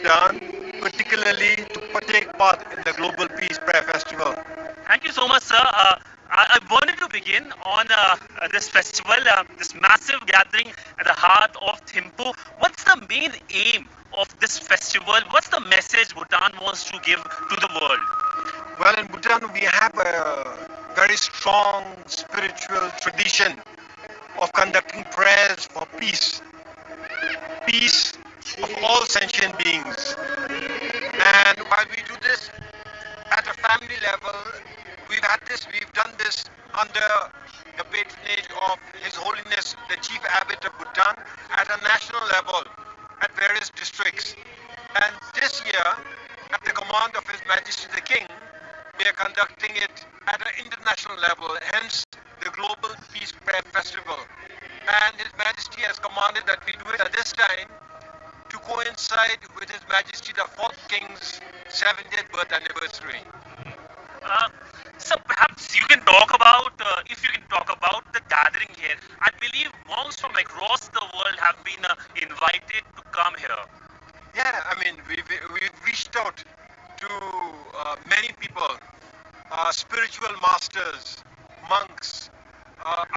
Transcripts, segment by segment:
Bhutan, particularly to partake part in the Global Peace Prayer Festival. Thank you so much, sir. I wanted to begin on this festival, this massive gathering at the heart of Thimphu. What's the main aim of this festival? What's the message Bhutan wants to give to the world? Well, in Bhutan, we have a very strong spiritual tradition of conducting prayers for peace, peace of all sentient beings. And while we do this at a family level, we've done this under the patronage of His Holiness, the Chief Abbot of Bhutan, at a national level, at various districts. And this year, at the command of His Majesty the King, we are conducting it at an international level, hence the Global Peace Prayer Festival. And His Majesty has commanded that we do it at this time to coincide with His Majesty the Fourth King's 70th birth anniversary. So perhaps you can talk about, if you can talk about the gathering here. I believe monks from across the world have been invited to come here. Yeah, I mean, we've reached out to many people, spiritual masters, monks,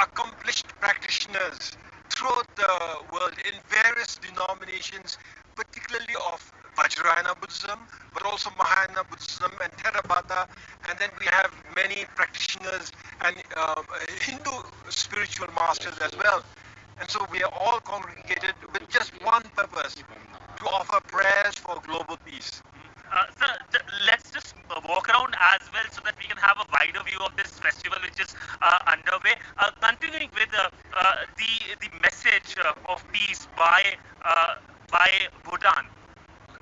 accomplished practitioners throughout the world in various denominations, particularly of Vajrayana Buddhism, but also Mahayana Buddhism and Theravada, and then we have many practitioners and Hindu spiritual masters as well. And so we are all congregated with just one purpose, to offer prayers for global peace. So let's just walk around as well so that we can have a wider view of this festival which is underway. Continuing with the message of peace by Bhutan.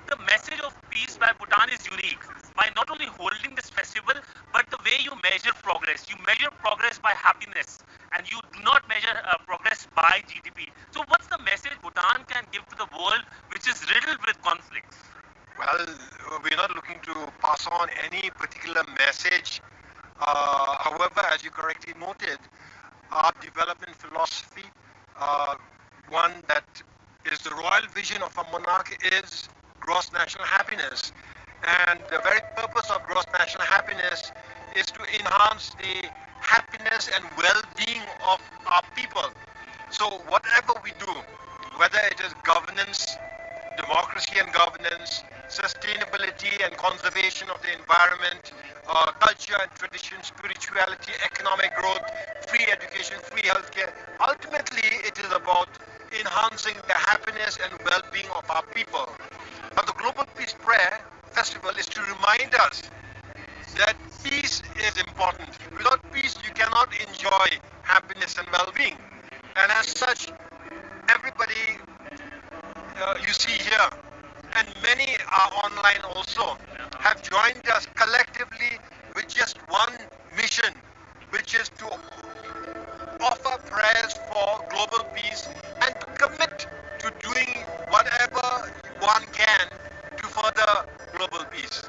The message of peace by Bhutan is unique by not only holding this festival but the way you measure progress. You measure progress by happiness and you do not measure progress by GDP. So what's the message Bhutan can give to the world which is riddled with conflicts? Well, we're not looking to pass on any particular message. However, as you correctly noted, our development philosophy, one that is the royal vision of a monarch, is gross national happiness. And the very purpose of gross national happiness is to enhance the happiness and well-being of our people. So whatever we do, whether it is governance, democracy and governance, sustainability and conservation of the environment, culture and tradition, spirituality, economic growth, free education, free healthcare. Ultimately, it is about enhancing the happiness and well-being of our people. Now, the Global Peace Prayer Festival is to remind us that peace is important. Without peace, you cannot enjoy happiness and well-being. And as such, everybody you see here, and many are online also, have joined us collectively with just one mission, which is to offer prayers for global peace and to commit to doing whatever one can to further global peace.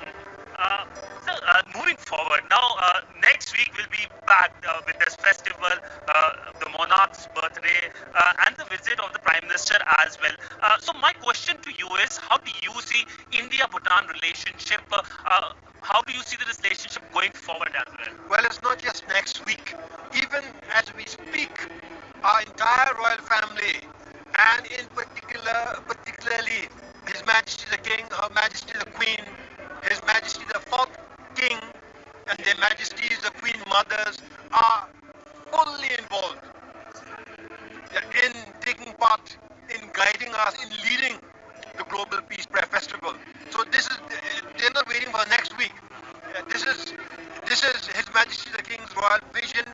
Moving forward, now next week we'll be back with this festival, the monarch's birthday, and the visit of the Prime Minister as well. So my question to you is, how do you see India-Bhutan relationship? How do you see the relationship going forward as well? Well, it's not just next week. Even as we speak, our entire royal family, and in particularly His Majesty the King, Her Majesty the Queen, His Majesty the Fourth King, and Their Majesties the Queen Mothers, are fully involved in taking part, in guiding us, in leading the Global Peace Prayer Festival. So they're not waiting for next week. This is His Majesty the King's royal vision,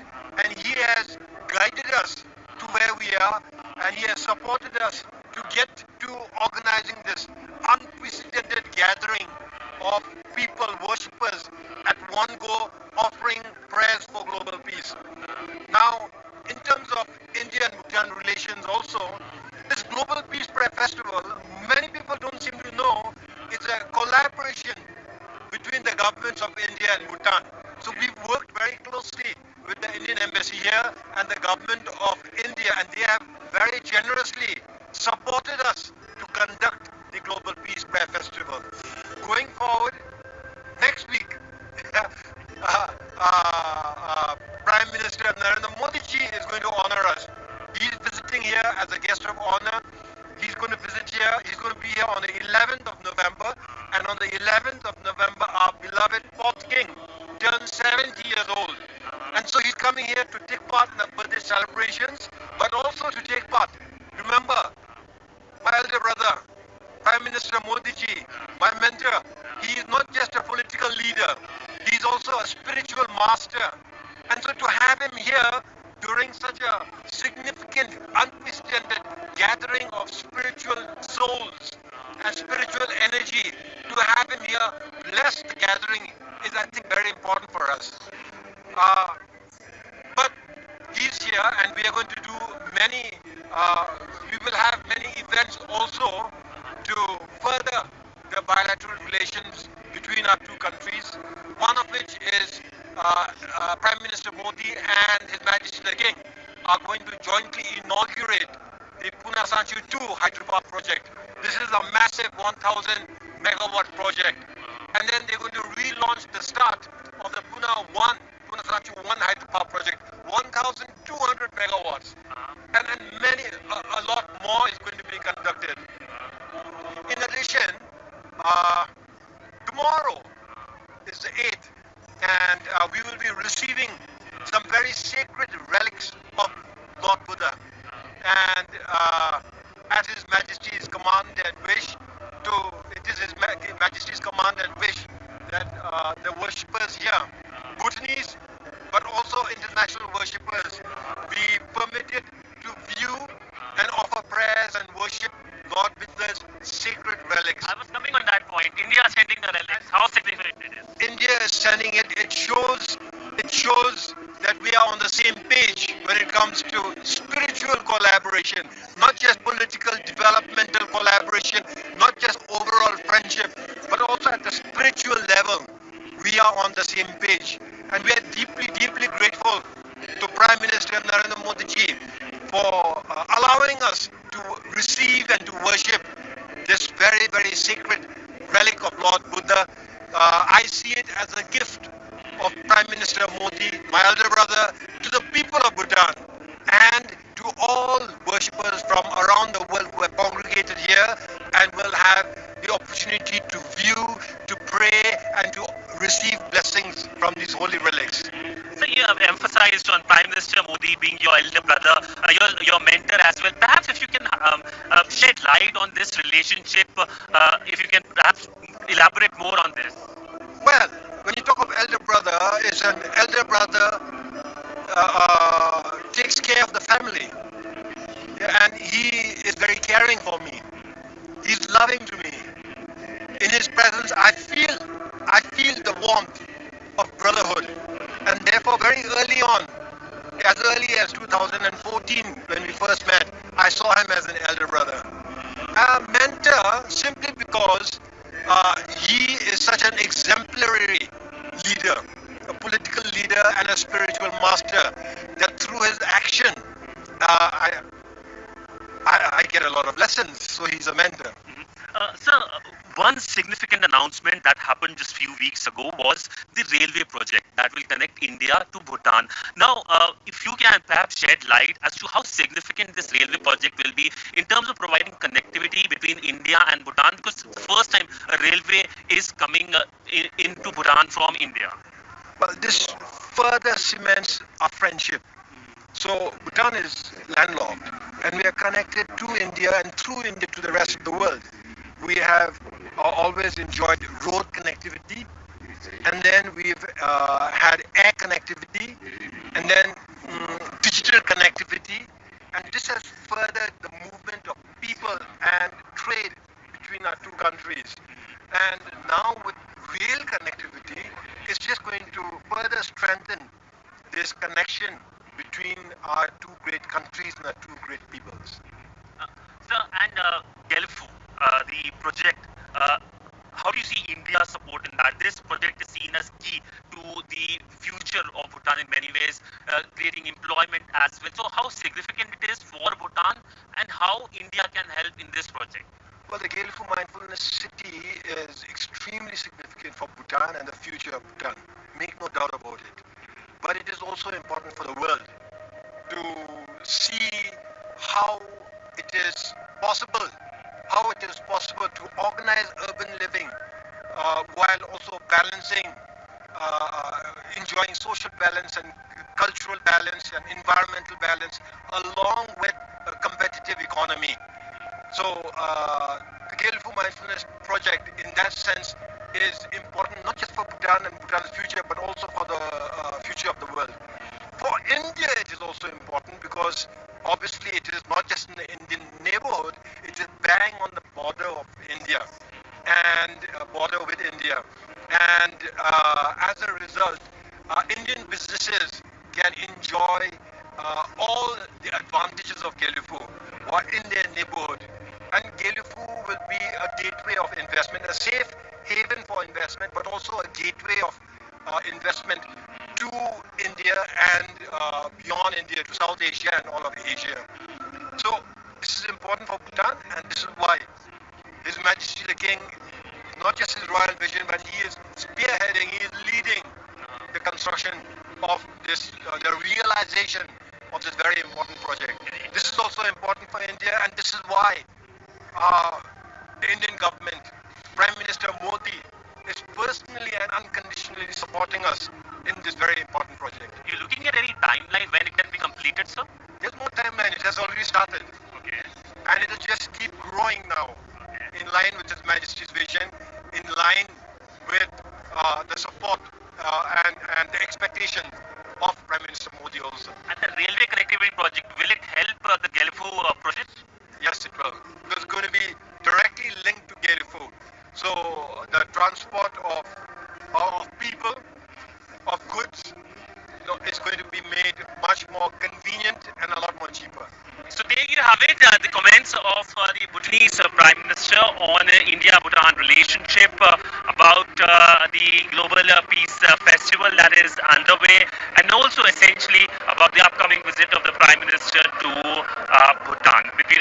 and he has guided us to where we are, and he has supported us to get to organizing this unprecedented gathering of people, worshippers, at one go, offering prayers for global peace. Now, in terms of India and Bhutan relations also, this Global Peace Prayer Festival, many people don't seem to know, it's a collaboration between the governments of India and Bhutan. So we've worked very closely with the Indian Embassy here and the government of India, and they have very generously supported us to conduct the Global Peace Prayer Festival. Going forward, next week, Prime Minister Narendra Modi ji is going to honor us. He is visiting here as a guest of honor. He's going to visit here. He's going to be here on the 11th of November. And on the 11th of November, our beloved fourth king turns 70 years old. And so he's coming here to take part in the birthday celebrations, but also to take part. Remember, my elder brother, Prime Minister Modi ji, my mentor, he is not just a political leader, he is also a spiritual master. And so to have him here during such a significant, unprecedented gathering of spiritual souls and spiritual energy, to have him here bless the gathering is, I think, very important for us. But he's here, and we are going to do many, we will have many events also to further the bilateral relations between our two countries, one of which is Prime Minister Modi and His Majesty the King are going to jointly inaugurate the Pune Sanchu 2 hydropower project. This is a massive 1,000 megawatt project. And then they're going to relaunch the start of the Pune Sanchu 1 hydropower project, 1,200 megawatts. And then a lot more is going to be conducted. In addition, tomorrow is the 8th, and we will be receiving some very sacred relics of Lord Buddha. And at His Majesty's command and wish, it is His Majesty's command and wish that the worshippers here, Bhutanese, but also international worshippers, be permitted to view and offer prayers and worship Lord Buddha's sacred relics. I was coming on that point. India is sending the relics. How significant it is? India is sending it. It shows that we are on the same page when it comes to spiritual collaboration, not just political, developmental collaboration, not just overall friendship, but also at the spiritual level. We are on the same page. And we are deeply, deeply grateful to Prime Minister Narendra Modi ji for allowing us to receive and to worship this very, very sacred relic of Lord Buddha. I see it as a gift of Prime Minister Modi, my elder brother, to the people of Bhutan and to all worshippers from around the world who are congregated here and will have the opportunity to view, to pray, and to receive blessings from these holy relics. So you have emphasized on Prime Minister Modi being your elder brother, your mentor as well. Perhaps if you can shed light on this relationship, if you can perhaps elaborate more on this. Well, when you talk of elder brother, it's an elder brother takes care of the family, and he is very caring for me. He's loving to me. In his presence, I feel the warmth of brotherhood, and therefore very early on, as early as 2014 when we first met, I saw him as an elder brother. A mentor simply because he is such an exemplary leader, a political leader and a spiritual master, that through his action I get a lot of lessons, so he's a mentor. Sir, one significant announcement that happened just few weeks ago was the railway project that will connect India to Bhutan. Now, if you can perhaps shed light as to how significant this railway project will be in terms of providing connectivity between India and Bhutan, because the first time a railway is coming into Bhutan from India. Well, this further cements our friendship. So Bhutan is landlocked, and we are connected to India and through India to the rest of the world. We have always enjoyed road connectivity, and then we've had air connectivity, and then digital connectivity, and this has furthered the movement of people and trade between our two countries. And now with rail connectivity, it's just going to further strengthen this connection between our two great countries and our two great peoples. Sir, and Gelfu, the project, how do you see India's support in that? This project is seen as key to the future of Bhutan in many ways, creating employment as well. So how significant it is for Bhutan and how India can help in this project? Well, the Galefu Mindfulness City is extremely significant for Bhutan and the future of Bhutan. Make no doubt about it. But it is also important for the world to see how it is possible, to organize urban living while also balancing, enjoying social balance and cultural balance and environmental balance along with a competitive economy. So the Galefu Mindfulness Project in that sense is important not just for Bhutan and Bhutan's future but also for the future of the world. For India it is also important because obviously it is not just in the Indian neighborhood, it is bang on the border of India and border with India. And as a result, Indian businesses can enjoy all the advantages of Galefu or in their neighborhood. And Galefu will be a gateway of investment, a safe haven for investment, but also a gateway of investment to India and beyond India, to South Asia and all of Asia. So this is important for Bhutan, and this is why His Majesty the King, not just his royal vision, but he is spearheading, he is leading the construction of this, the realization of this very important project. This is also important for India, and this is why the Indian government, Prime Minister Modi, is personally and unconditionally supporting us in this very important project. You're looking at any timeline when it can be completed, sir? There's no timeline, it has already started. Okay. And it will just keep growing now, in line with His Majesty's vision, in line with the support and the expectation of Prime Minister Modi also. And the railway connectivity project, will it help the Galefu project? Yes, it will. Because it's going to be directly linked to Galefu. So the transport of people, of goods, is going to be made much more convenient and a lot more cheaper. So there you have it, the comments of the Bhutanese Prime Minister on India-Bhutan relationship, about the Global Peace Festival that is underway, and also essentially about the upcoming visit of the Prime Minister to Bhutan.